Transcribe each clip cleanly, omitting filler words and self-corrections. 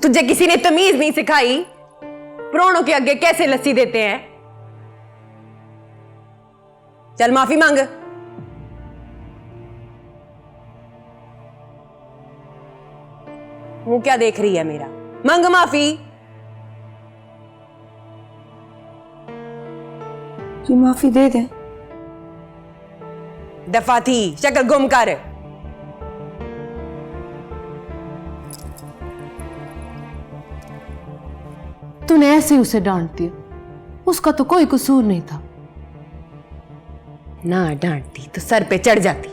तुझे किसी ने तमीज नहीं सिखाई? प्राणों के आगे कैसे लस्सी देते हैं? चल माफी मांग। मुंह क्या देख रही है मेरा? मांग माफी। जी माफी दे दे। दफा थी, शक्ल गुम कर। तूने ऐसे ही उसे डांटती है, उसका तो कोई कसूर नहीं था। ना डांटती तो सर पे चढ़ जाती।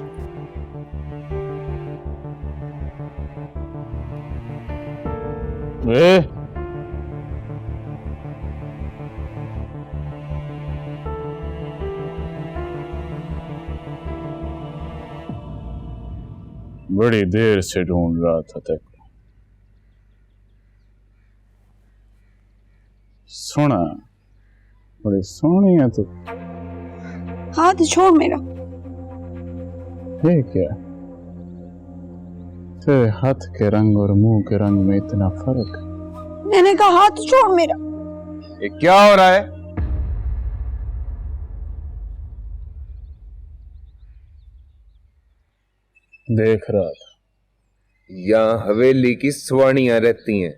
बड़ी देर से ढूंढ रहा था तेरे को। सोना, बड़ी सोहनी है तू। हाथ छोड़ मेरा। ये क्या? तेरे हाथ के रंग और मुंह के रंग में इतना फर्क? मैंने कहा हाथ छोड़ मेरा। ये क्या हो रहा है? देख रहा था। यहां हवेली की स्वाणियां रहती हैं।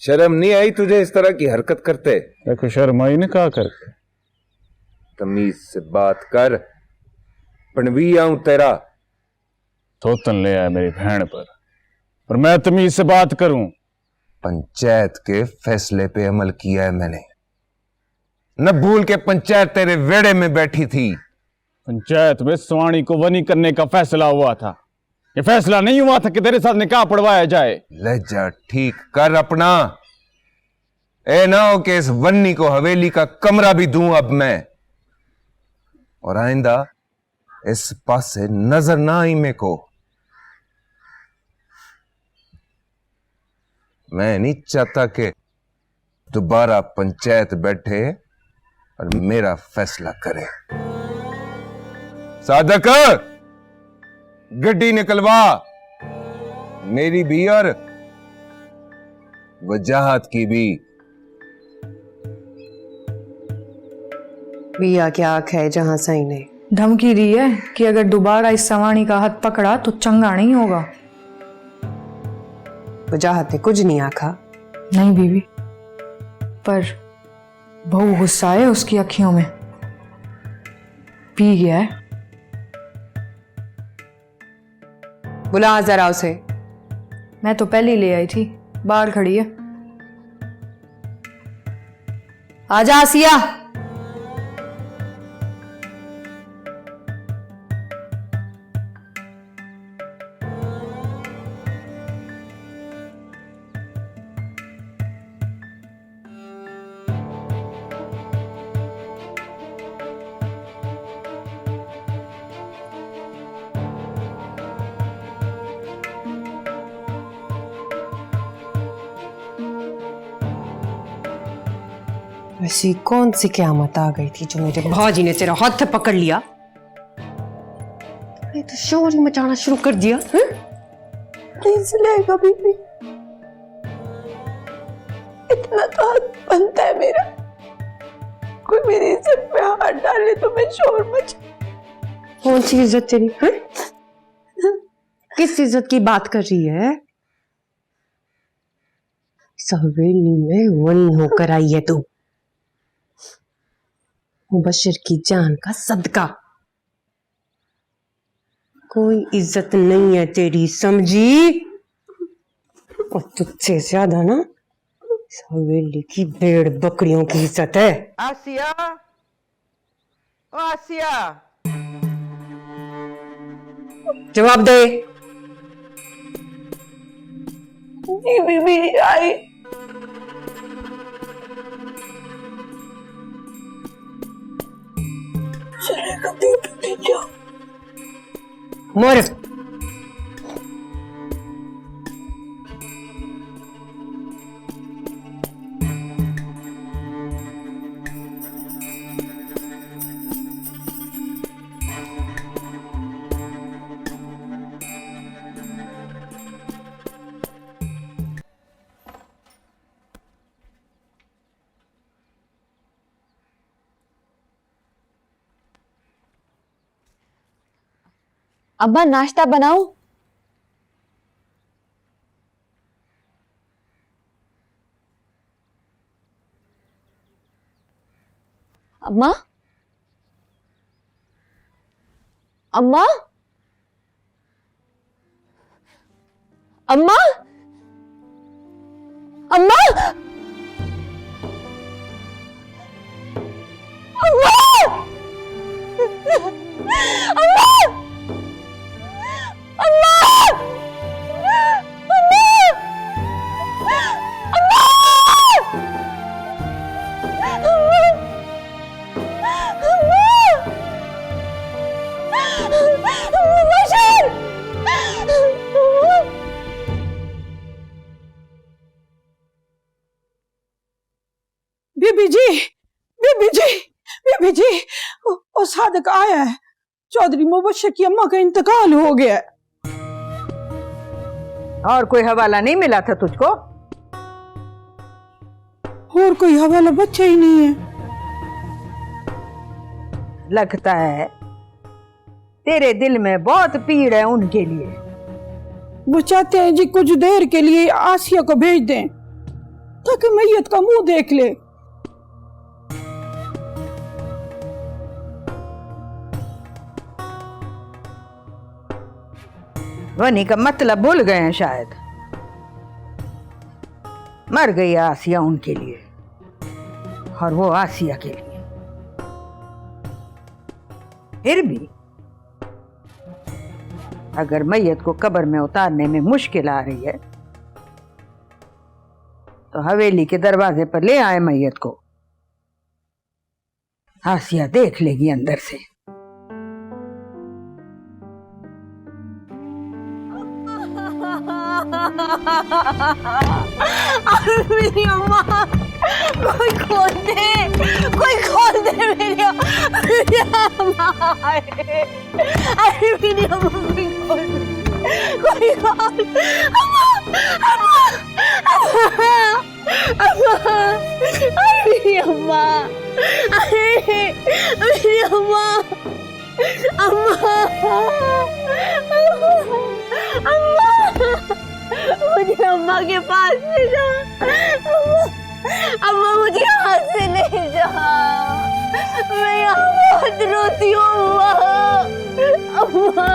शर्म नहीं आई तुझे इस तरह की हरकत करते? देखो शर्म आई ने कहा करके। तमीज से बात कर। पणवी आऊं तेरा। थोतन ले आया मेरी बहन पर, और मैं तमीज से बात करूं? पंचायत के फैसले पे अमल किया है मैंने। न भूल के पंचायत तेरे वेड़े में बैठी थी। पंचायत में स्वाणी को वनी करने का फैसला हुआ था। ये फैसला नहीं हुआ था कि तेरे साथ निकाह पढ़वाया जाए। लहजा ठीक कर अपना। ए ना हो कि इस वन्नी को हवेली का कमरा भी दूं अब मैं। और आइंदा इस पास से नजर ना आई मेरे को। मैं नहीं चाहता कि दोबारा पंचायत बैठे और मेरा फैसला करे। सादक, गड्डी निकलवा, मेरी भी और वजाहत की भी। भैया क्या आंख है जहां सही ने धमकी दी है कि अगर दोबारा इस सवाणी का हाथ पकड़ा तो चंगा नहीं होगा। वजाहत ने कुछ नहीं आखा। नहीं बीबी, पर बहु गुस्सा है उसकी अखियों में। पी गया है। बुला जरा उसे। मैं तो पहले ही ले आई थी, बाहर खड़ी है। आजा आसिया। ऐसी कौन सी क़यामत आ गई थी जो मेरे भाजी ने तेरा हाथ पकड़ लिया? तूने तो शोर ही मचाना शुरू कर दिया। प्लीज लेगा बीबी, इतना तो हाथ बनता है मेरा। कोई मेरी इज्जत पे हाथ डाले तो मैं शोर मचा। कौन सी इज्जत तेरी? किस इज्जत की बात कर रही है? हवेली में वनी होकर आई है तू। मुबशिर की जान का सदका। कोई इज्जत नहीं है तेरी, समझी? और तुझसे ज्यादा ना इस हवेली की भेड़ बकरियों की इज्जत है। आसिया, ओ आसिया, जवाब दे। बीबी आई। चलेगा बीबी, क्या मोर अब्बा नाश्ता बनाऊं? अम्मा, अम्मा, अम्मा, अम्मा, अम्मा, अम्मा, बीबी जी, वो सादक आया है। चौधरी मुबशर की अम्मा का इंतकाल हो गया है। और कोई हवाला नहीं मिला था तुझको? और कोई हवाला बच्चा ही नहीं है। लगता है तेरे दिल में बहुत पीड़ है उनके लिए। वो चाहते हैं जी कुछ देर के लिए आसिया को भेज दें ताकि मैयत का मुंह देख ले। वनी का मतलब भूल गए हैं शायद। मर गई आसिया उनके लिए और वो आसिया के लिए। फिर भी अगर मैयत को कब्र में उतारने में मुश्किल आ रही है तो हवेली के दरवाजे पर ले आए मैयत को। आसिया देख लेगी अंदर से। मेरी अम्मा, कोई खोल दे, कोई खोल दे मेरी अम्मा, अरे मेरी अम्मा, कोई खोल दे, कोई खोल, अम्मा, अम्मा, अम्मा, अरे मेरी अम्मा, अरे मेरी अम्मा, अम्मा, अम्मा, मुझे अम्मा के पास ले जा। अम्मा मुझे हाथ से ले जा। मैं यहाँ बहुत रोती हूँ अम्मा। अम्मा,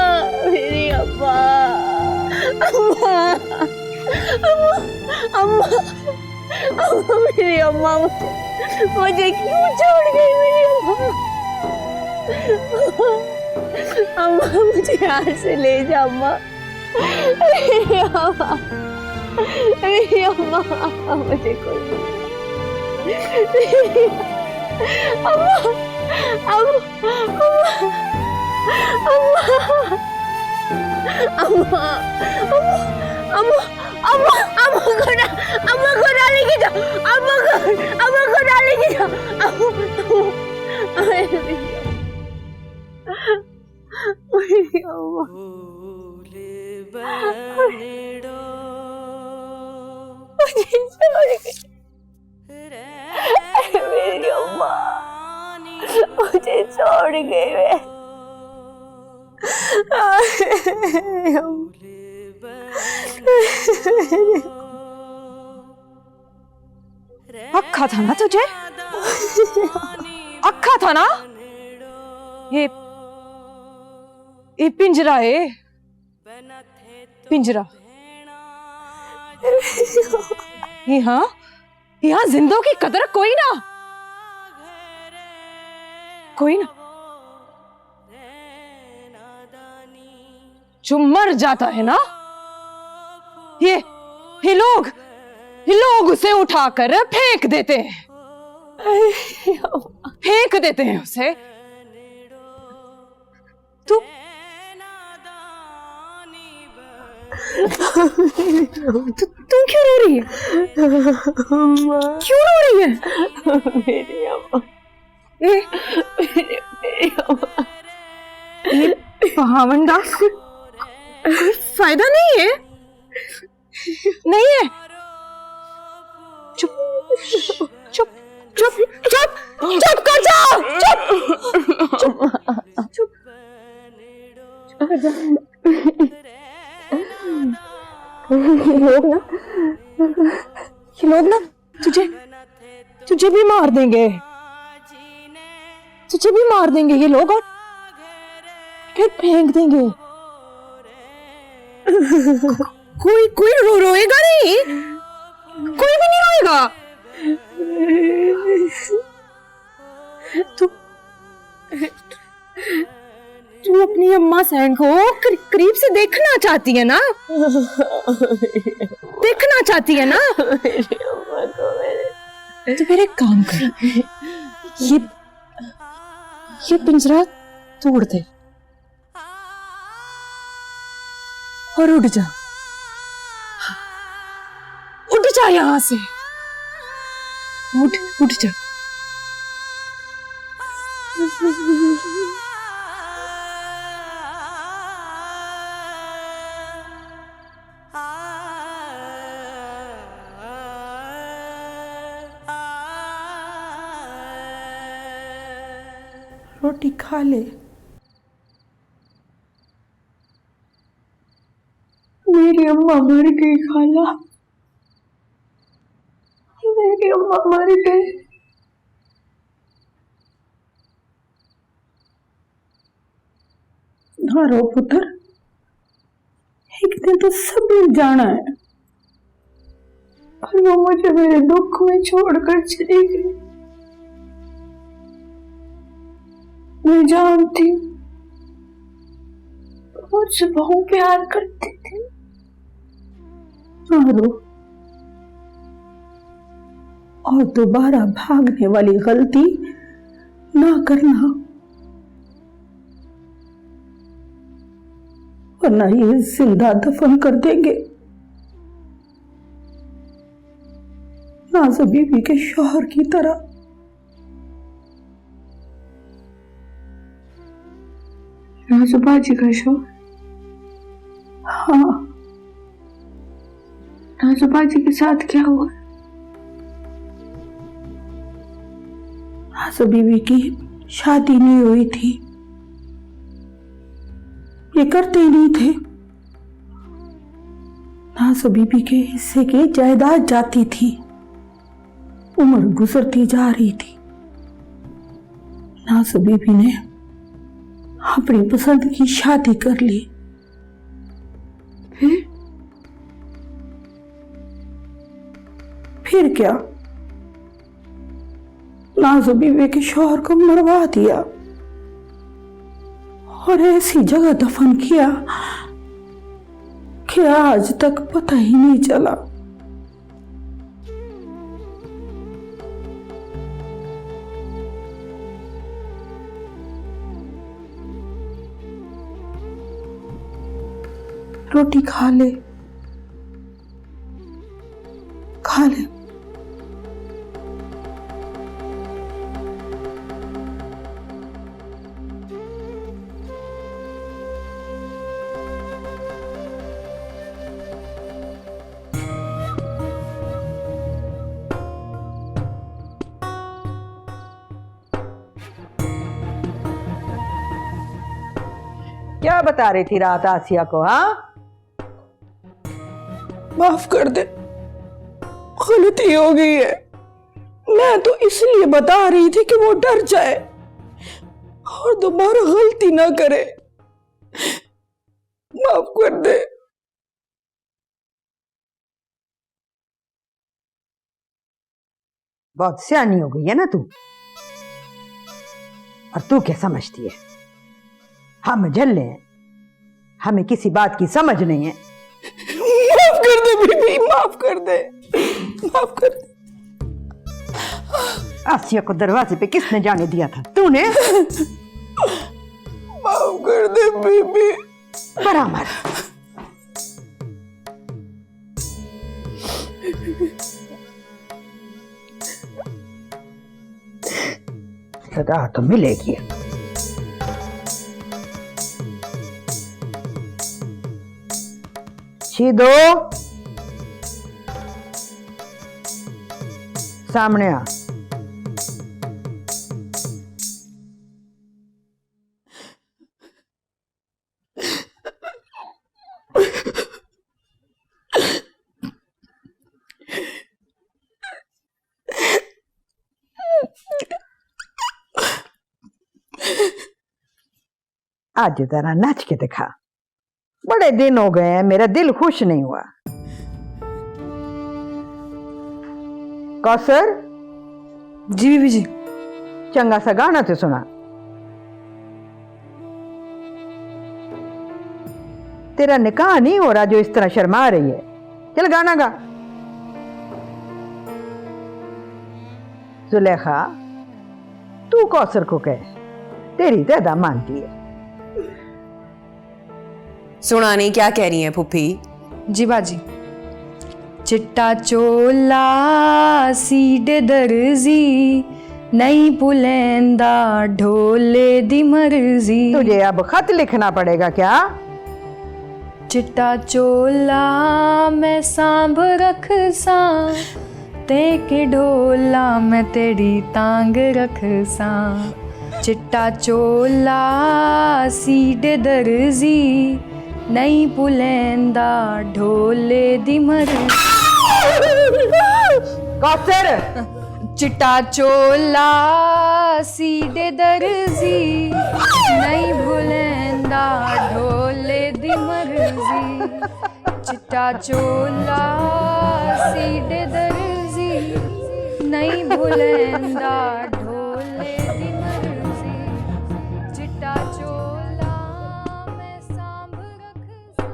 मेरी अम्मा, अम्मा, अम्मा, अम्मा, अम्मा, मेरी अम्मा, मुझे क्यों छोड़ गई मेरी अम्मा? अम्मा मुझे यहाँ से ले जा अम्मा। मेरी अम्मा, मेरी अम्मा, मुझे कोई अम्मा, अम्मा, अम्मा, अम्मा, अम्मा, अम्मा को ना लेके जाओ, अम्मा को ना लेके जाओ, मेरी अम्मा, मुझे छोड़ गई मेरी अम्मा, मुझे छोड़ गई वे। अक्खा था ना तुझे? अक्खा था ना? ये पिंजरा है, पिंजरा। यहाँ जिंदों की कदर कोई ना, कोई ना। जो मर जाता है ना, ये लोग उसे उठाकर फेंक देते हैं, फेंक देते हैं उसे। तुम क्यों रो रही है? क्यों रो रही है? मेरी अम्मा, मेरी अम्मा, पावंडा, कोई फायदा नहीं है, नहीं है। चुप चुप चुप चुप चुप कर जाओ, चुप चुप चुप कर जाओ। लोग ना तुझे भी मार देंगे, तुझे भी मार देंगे ये लोग, और फिर फेंक देंगे। कोई रोएगा नहीं, कोई भी नहीं रोएगा। तू अपनी अम्मा सैन को करीब से देखना चाहती है ना? देखना चाहती है ना? तो फिर एक काम कर, ये पिंजरा तोड़ दे और उड़ जा, उठ जा यहां से, उठ जा। रोटी खा ले। मेरी अम्मा मर गई खाला, मेरी अम्मा मर गई। हाँ रो पुत्र, एक दिन तो सब मिल जाना है, और वो मुझे मेरे दुख में छोड़कर चली गई। मैं जानती हूँ मुझसे बहुत प्यार करती थी। रो, और दोबारा भागने वाली गलती ना करना, वरना ये जिंदा दफन कर देंगे। नाज़ो बीबी के शौहर की तरह। नाज़ो बाजी का शौहर? हाँ, नाज़ो बाजी के साथ क्या हुआ? नाज़ो बीबी की शादी नहीं हुई थी, ये करते ही नहीं थे। नाज़ो बीबी के हिस्से की जायदाद जाती थी, उम्र गुजरती जा रही थी। नाज़ो बीबी ने अपनी पसंद की शादी कर ली। फिर क्या, नाज़ो बीबी के शौहर को मरवा दिया और ऐसी जगह दफन किया कि आज तक पता ही नहीं चला। रोटी खा ले, खा ले। क्या बता रही थी रात आसिया को? हाँ, माफ कर दे, गलती हो गई है। मैं तो इसलिए बता रही थी कि वो डर जाए और दोबारा गलती ना करे। माफ कर दे। बहुत सियानी हो गई है ना तू। और तू क्या समझती है, हम झल्ले हैं, हमें किसी बात की समझ नहीं है। माफ कर दे बीबी, माफ कर दे, माफ कर दे। आसिया को दरवाजे पे किसने जाने दिया था? तूने। माफ कर दे बीबी। बराबर। सदा तो मिलेगी। शीदो, सामने आ। आज जरा नाच के दिखा। बड़े दिन हो गए हैं, मेरा दिल खुश नहीं हुआ। कौसर, जी बीबी जी। चंगा सा गाना तो सुना। तेरा निकाह नहीं हो रहा जो इस तरह शर्मा रही है। चल गाना गा। जुलेखा, तू कौसर को कह, तेरी ज्यादा मानती है। सुना नहीं, क्या कह रही हैं फूफी? जी बाजी। चिट्टा चोला सीड दर्जी, नहीं पुलेंदा ढोले दी मर्जी। तुझे अब खत लिखना पड़ेगा क्या? चिट्टा चोला मैं सांभ रख सा, ते के ढोला मैं तेरी तांग रख सा। चिट्टा चोला सीड दर्जी, नहीं पुलेंदा ढोले दी मर्जी। कौसर, चिट्टा चोला सीडे दर्जी, नहीं भूलेंदा ढोले दी मर्जी। चिट्टा चोला सीडे दर्जी, नहीं भूलेंदा ढोले दी मर्जी। चिट्टा चोला मैं सांभ रख सा।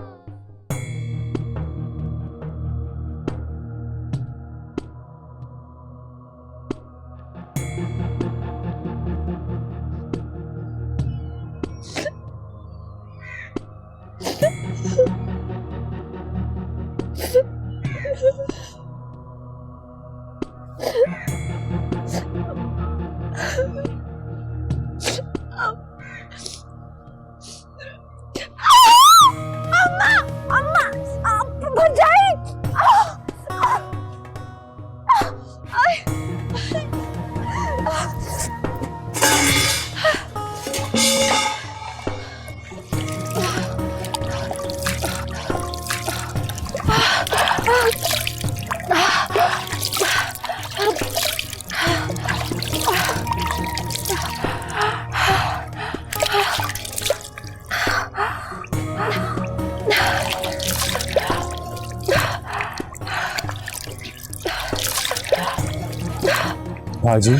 बाजी,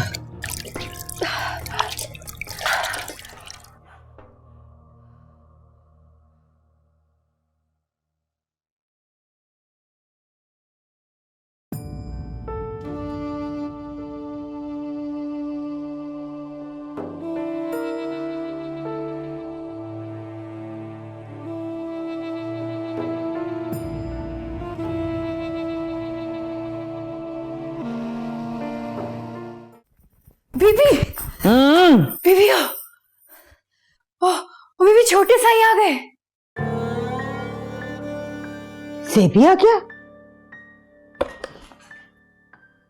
बीबी, बीबी ओ बीबी, छोटे साई आ गए। सेबी आ गया?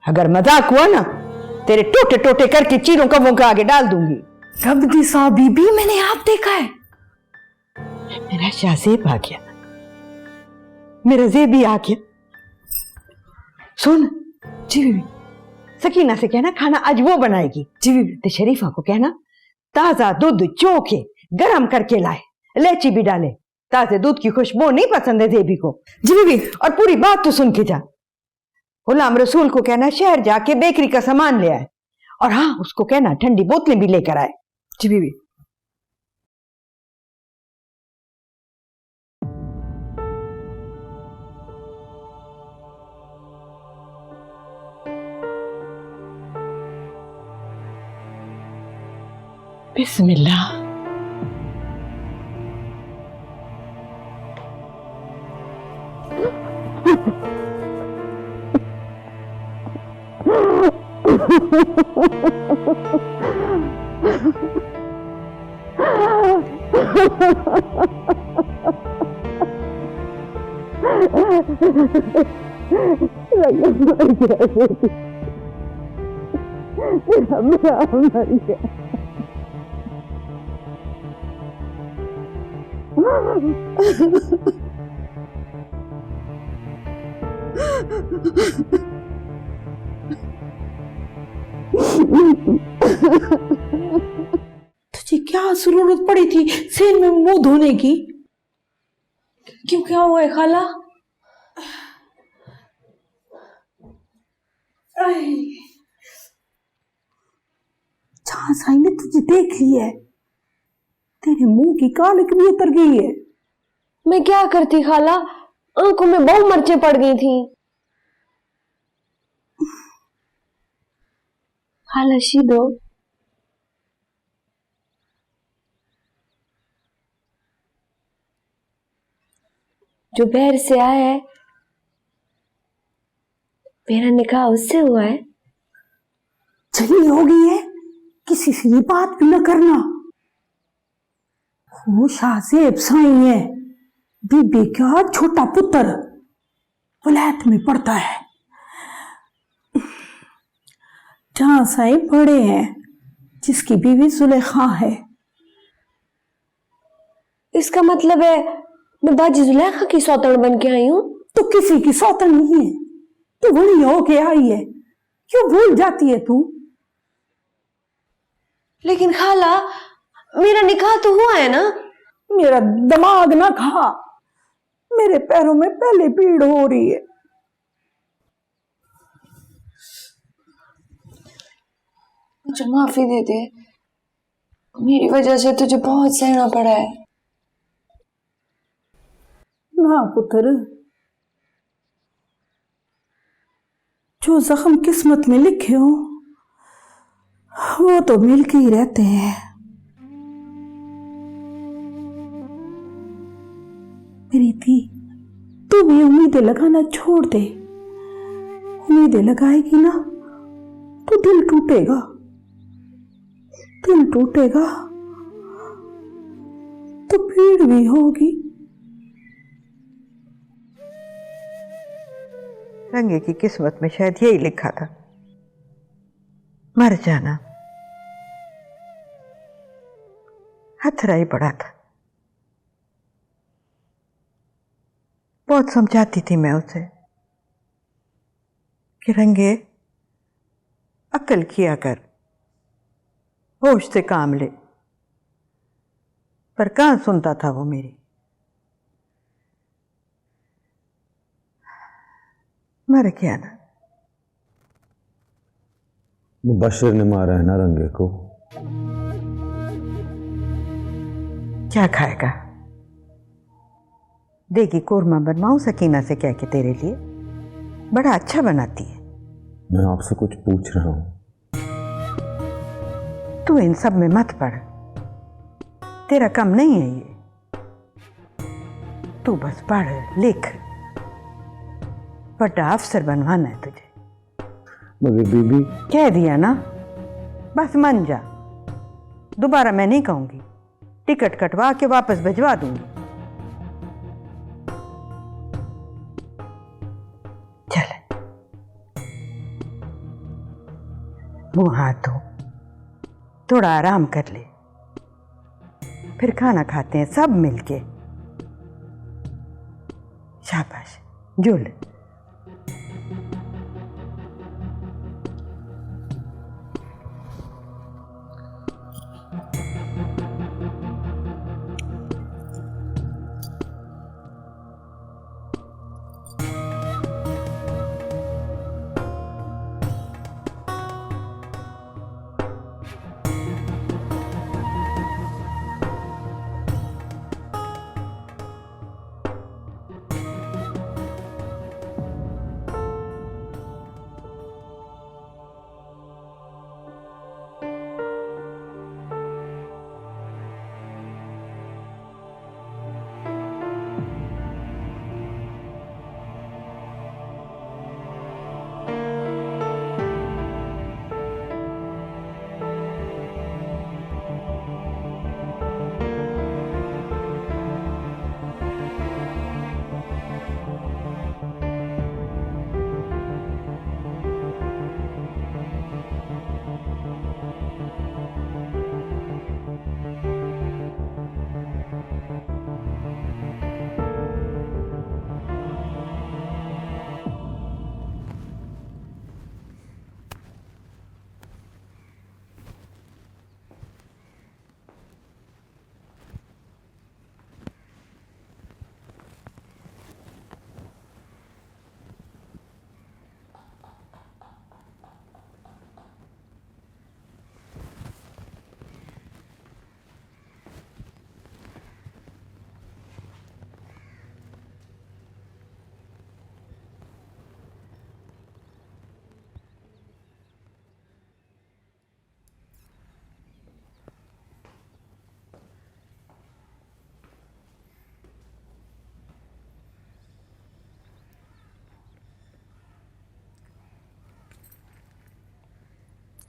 अगर मजाक हुआ ना, तेरे टोटे टोटे करके चीरों कबों के आगे डाल दूंगी। रब दी सा बीबी, मैंने आप देखा है। मेरा शाहजेब आ गया, मेरा जेबी आ गया। सुन, जी बीबी। सकीना से कहना खाना आज वो बनाएगी। जी बीबी। तो शरीफा को कहना ताजा दूध चोखे गरम करके लाए, इलायची भी डाले। ताजे दूध की खुशबू नहीं पसंद है जेबी को। जी बीबी। और पूरी बात तो सुन के जा। गुलाम रसूल को कहना शहर जाके बेकरी का सामान ले आए, और हाँ, उसको कहना ठंडी बोतलें भी लेकर आए। जी बीबी। बिस्मिल्लाह। तुझे क्या क्या जरूरत पड़ी थी सेन में मुंह धोने की? क्यों, क्या हुआ है खाला? जहां साई ने तुझे देख लिया है, तेरे मुंह की कालिक भी उतर गई है। मैं क्या करती खाला, आंखों में बहुत मिर्चें पड़ गई थी। खाला शीदो, जो बाहर से आया है, मेरा निकाह उससे हुआ है। चली हो गई है, किसी से ये बात भी न करना। वो शाहजेब साई है, बीबी का छोटा पुत्र, वलायत में पड़ता है। जहां साई बड़े हैं, जिसकी बीवी जुलेखा है। इसका मतलब है मैं बाजी जुलेखा की सौतन बन के आई हूँ? तो किसी की सौतन नहीं है, तू बड़ी होके आई है, क्यों भूल जाती है तू? लेकिन खाला, मेरा निकाह तो हुआ है ना? मेरा दिमाग ना खा, मेरे पैरों में पहले पीड़ हो रही है। मुझे माफी दे दे, मेरी वजह से तुझे बहुत सहना पड़ा है। ना पुत्र, जो जख्म किस्मत में लिखे हो वो तो मिलके ही रहते हैं। मेरी थी, तू भी उम्मीदें लगाना छोड़ दे। उम्मीदें लगाएगी ना तो दिल टूटेगा, दिल टूटेगा तो पीड़ भी होगी। रंगे की किस्मत में शायद यही लिखा था, मर जाना। हथरा ही पड़ा था। बहुत समझाती थी मैं उसे कि रंगे, अक्ल किया कर, होश से काम ले, पर कहाँ सुनता था वो मेरी। मर गया ना। मुबशिर ने मारा है ना रंगे को। क्या खाएगा? देगी कोरमा बनवाऊं सकीना से कह के तेरे लिए, बड़ा अच्छा बनाती है। मैं आपसे कुछ पूछ रहा हूं। तू इन सब में मत पड़, तेरा काम नहीं है ये। तू बस पढ़ लिख, बड़ा अफसर बनवाना है तुझे। मगर बीबी, कह दिया ना, बस मान जा। दोबारा मैं नहीं कहूंगी, टिकट कटवा के वापस भिजवा दूंगी। चल मुंह हाथ धो, थोड़ा आराम कर ले, फिर खाना खाते हैं सब मिलके। शाबाश, जुल।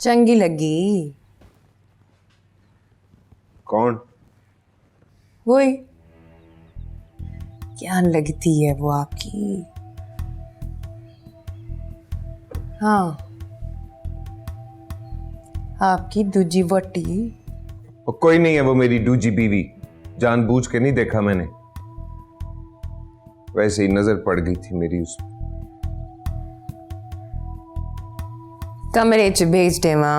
चंगी लगी। कौन? वही, क्या लगती है वो आपकी? हाँ, आपकी दूजी वटी। वो कोई नहीं है, वो मेरी दूजी बीवी। जानबूझ के नहीं देखा मैंने, वैसे ही नजर पड़ गई थी मेरी उस। कमरे च भेज देवा,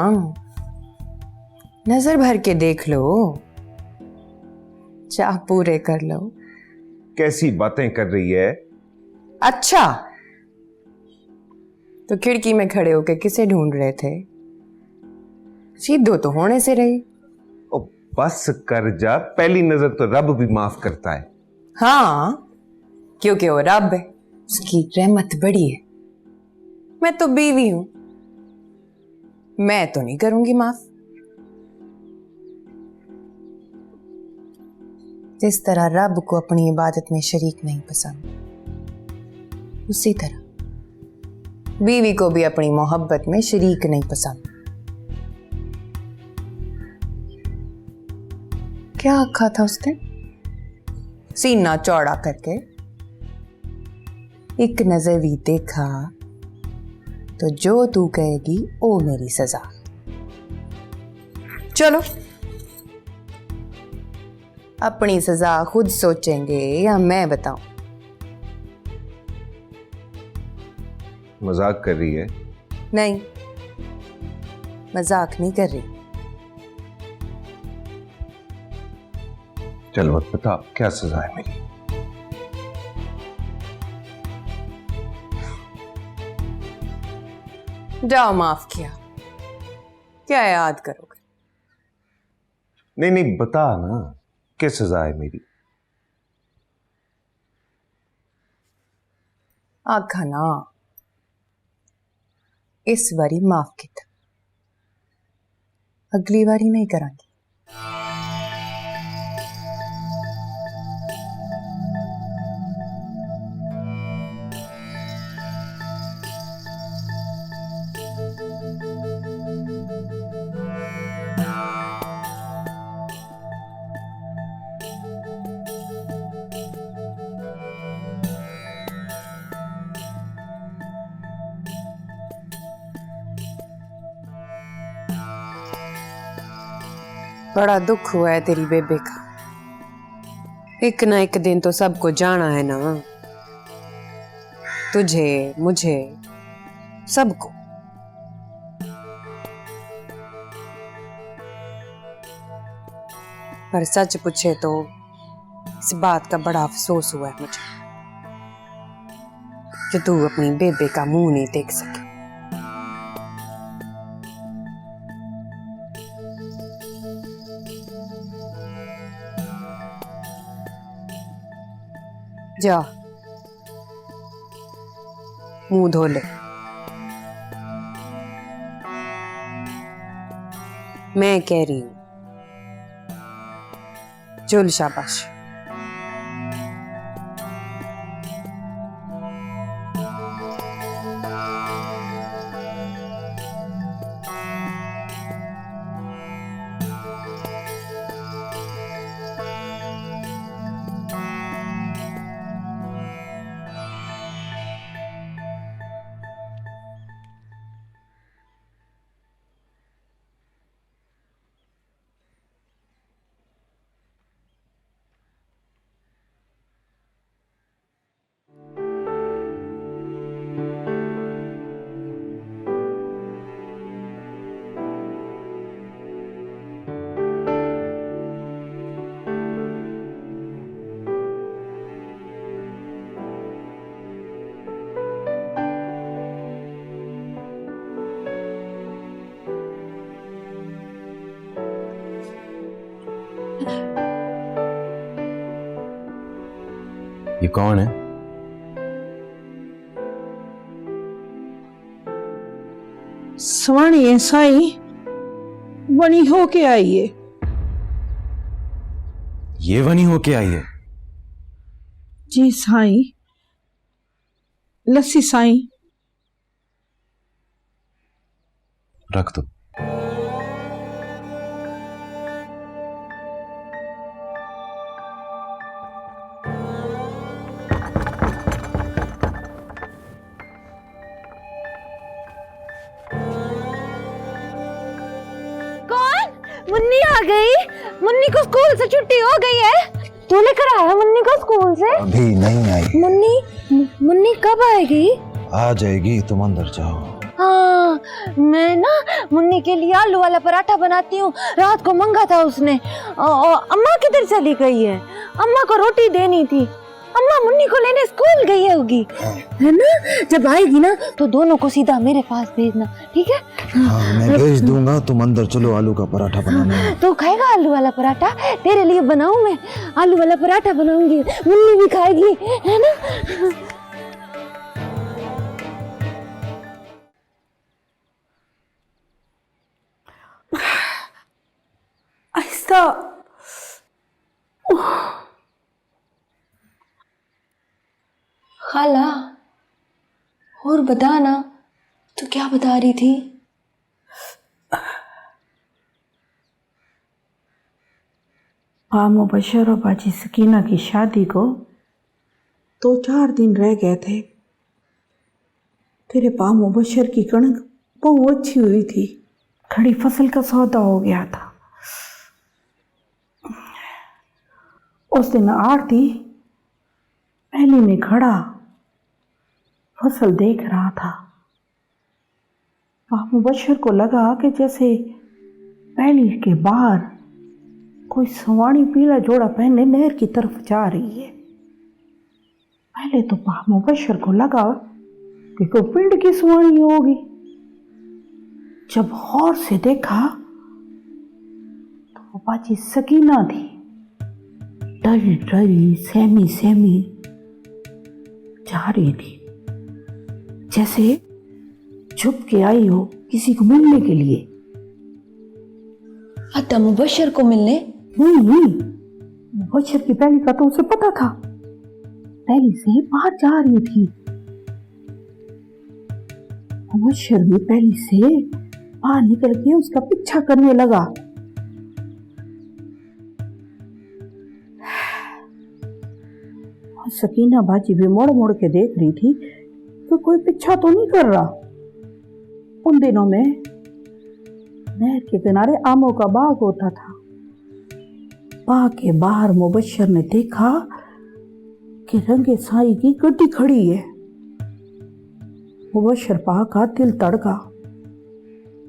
नजर भर के देख लो, चाह पूरे कर लो। कैसी बातें कर रही है? अच्छा, तो खिड़की में खड़े होके किसे ढूंढ रहे थे? सीधो तो होने से रही। ओ बस कर जा, पहली नजर तो रब भी माफ करता है। हाँ, क्योंकि वो रब है, उसकी रहमत बड़ी है। मैं तो बीवी हूं, मैं तो नहीं करूंगी माफ। जिस तरह रब को अपनी इबादत में शरीक नहीं पसंद, उसी तरह बीवी को भी अपनी मोहब्बत में शरीक नहीं पसंद। क्या आखा था उसने? सीना चौड़ा करके एक नजर भी देखा तो जो तू कहेगी ओ मेरी सजा। चलो, अपनी सजा खुद सोचेंगे या मैं बताऊं? मजाक कर रही है? नहीं, मजाक नहीं कर रही। चलो बता, क्या सजा है मेरी? जाओ, माफ किया, क्या याद करोगे? नहीं नहीं, बता ना, क्या सजा है मेरी? आखा ना, इस बारी माफ किया, अगली बारी नहीं करांगी। बड़ा दुख हुआ है तेरी बेबे का। एक ना एक दिन तो सबको जाना है ना, तुझे, मुझे, सबको। पर सच पूछे तो इस बात का बड़ा अफसोस हुआ है मुझे कि तू अपनी बेबे का मुंह नहीं देख सके। जा, मुंह धो ले। मैं कह रही हूं, चल शाबाश। ये कौन है? स्वाणी है साई, वनी होके आई है। ये वनी होके आई है? जी साई, लस्सी साई। रख दो। मुन्नी आ गई। मुन्नी को स्कूल से छुट्टी हो गई है। तू लेकर आया मुन्नी को स्कूल से? अभी नहीं आई। मुन्नी कब आएगी? आ जाएगी, तुम अंदर जाओ। हाँ, मैं ना मुन्नी के लिए आलू वाला पराठा बनाती हूँ। रात को मंगा था उसने। अम्मा किधर चली गई है? अम्मा को रोटी देनी थी। अम्मा मुन्नी को लेने स्कूल गई होगी, है ना? जब आएगी ना तो दोनों को सीधा मेरे पास भेजना, ठीक है? हाँ, मैं भेज दूंगा। तुम अंदर चलो, आलू का पराठा बनाना। तो खाएगा आलू वाला पराठा? तेरे लिए बनाऊं मैं आलू वाला पराठा बनाऊंगी, मुन्नी भी खाएगी, है ना? आहिस्ता। खाला, और बता ना, तू क्या बता रही थी? पा मुबशर और बाजी सकीना की शादी को 2-4 दिन रह गए थे। तेरे पा मुबशर की कणक बहुत अच्छी हुई थी। खड़ी फसल का सौदा हो गया था। उस दिन आरती पहली में खड़ा फसल देख रहा था। पा मुबशर को लगा कि जैसे पहली के बाहर कोई सवानी पीला जोड़ा पहने नहर की तरफ जा रही है। पहले तो पा मुबशर को लगा कि कोई पिंड की सवानी होगी। जब गौर से देखा तो वो बाजी सकीना थी। डरी डरी सहमी सहमी जा रही थी, जैसे छुप के आई हो किसी को मिलने के लिए। अत्ता मुबशर को मिलने? नहीं, मुबशर की पहली का तो उसे पता था। पहली से बाहर जा रही थी। मुबशर भी पहली से बाहर निकल के उसका पीछा करने लगा। सकीना बाजी भी मुड़ मुड़ के देख रही थी तो कोई पीछा तो नहीं कर रहा। उन दिनों में नहर के किनारे आमों का बाग होता था। बाग के बाहर मुबशर ने देखा कि रंगे साई की गड्डी खड़ी है। मुबशर पा का दिल तड़का।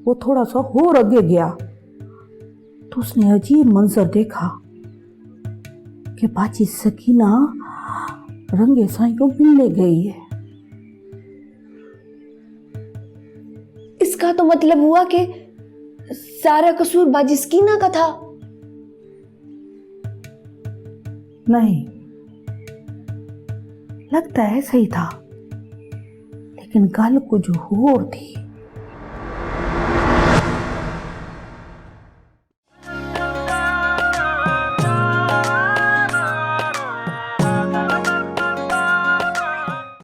वो थोड़ा सा और आगे गया तो उसने अजीब मंजर देखा कि बाजी सकीना रंगे साई को मिलने गई है। इसका तो मतलब हुआ कि सारा कसूर बाजी सकीना का था। नहीं, लगता है सही था, लेकिन गल कुछ और थी।